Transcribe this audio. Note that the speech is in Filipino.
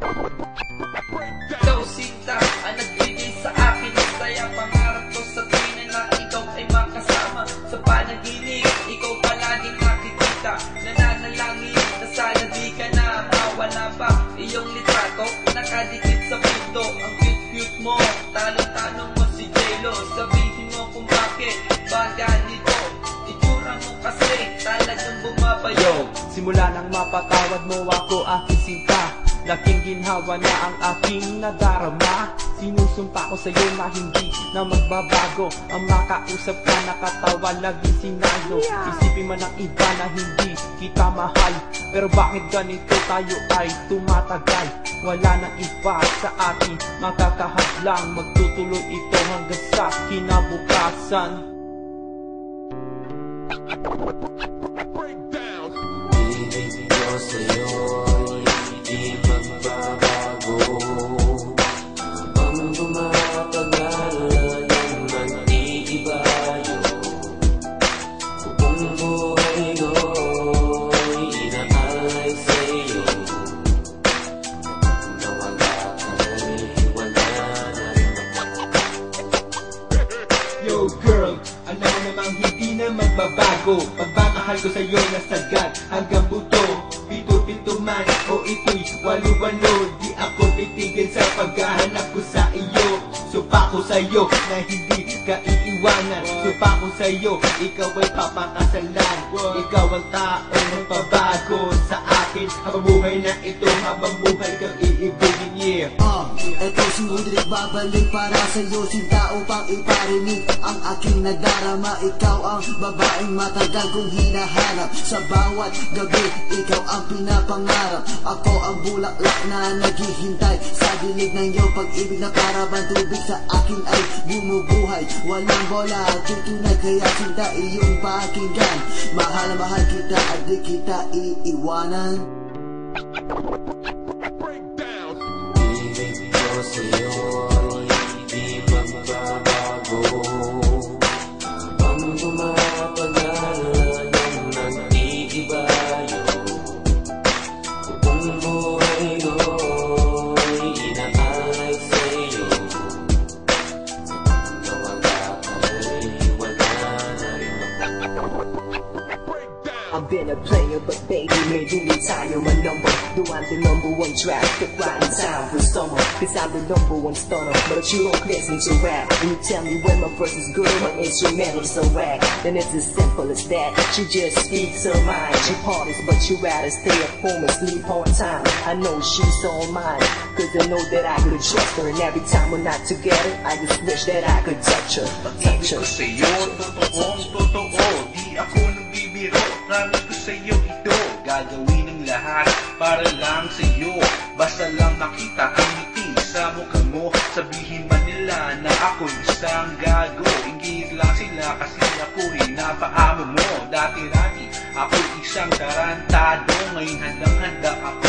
Ikaw sinta ang nagbigay sa akin ng saya. Pangarap ko sa tuwing na ikaw ay makasama. Sa panaginip, ikaw palaging nakikita. Nananalangin na sana di ka na mawala pa. Iyong litrato, nakadikit sa pinto. Ang cute-cute mo, talong-talong mo si J-Lo. Sabihin mo kung bakit ba ganito. Itsura mo kasi talagang bumabayo. Yo, simula nang mapatawad mo ako aking sinta, laking ginhawa na ang aking nadarama. Sinusumpa ko sa'yo na hindi na magbabago. Ang makausap ka nakatawa, lagi sinalo. Isipin man ng iba na hindi kita mahal, pero bakit ganito tayo ay tumatagal? Wala nang iba sa atin makakahadlang. Magtutuloy ito hanggang sa kinabukasan. Ibig ko sa'yo'y di magbabago. Habang tumatagal ang nag-iibayo, buong buhay ko'y inaalay sa'yo. Kapag nawala ka'y wala na rin ako. Yo girl, alam mo namang hindi na magbabago. Pagmamahal ko sa'yo na sagad hanggang buto. Pito-pito man o ito'y walo-walo, di ako titigil sa paghahanap ko sa iyo. Supa ko sa'yo na hindi ka iiwanan. Supa ko sa'yo, ikaw ay papakasalan. Ikaw ang taong magpabago sa akin habang buhay na ito, habang buhay kang iibigin, yeah. Ito sumulit babalik para sa'yo, sinta upang iparinig ang aking nadarama. Ikaw ang babaeng matagal kong hinahanap. Sa bawat gabi, ikaw ang pinapangarap. Ako ang bulaklak na naghihintay sa dilig ng iyong pag-ibig na para bang tubig sa akin ay bumubuhay. Walang bola, tutunay kaya sinta iyong pakinggan. Mahal na mahal kita at di kita iiwanan. Ibig ko sa'yo'y di magbabago. Habang tumatagal ang nag-iibayo, buong buhay ko'y inaalay sa'yo. Kapag nawala ka'y wala na rin ako. I've been a player, but baby, maybe tayo my number. Do I'm the number one track, the right time for summer. Cause I'm the number one stunner, but you don't listen to rap. And you tell me when my verse is good, my instrumental's so whack. Then it's as simple as that, she just speaks her mind. She parties, but you rather stay at home and sleep on time. I know she's all mine, cause I know that I could trust her. And every time we're not together, I just wish that I could touch her. Pag-ibig ko sa'yo, totoo, di ako nagbibiro. Promise ko sa'yo ito, gagawin ang lahat para lang sa'yo. Basta lang makita ang ngiti sa mukha mo. Sabihin man nila na ako'y isang gago. Ingit lang sila kasi ako'y napaamo mo. Dati-rati ako'y isang tarantado. Ngayon handang-handa ako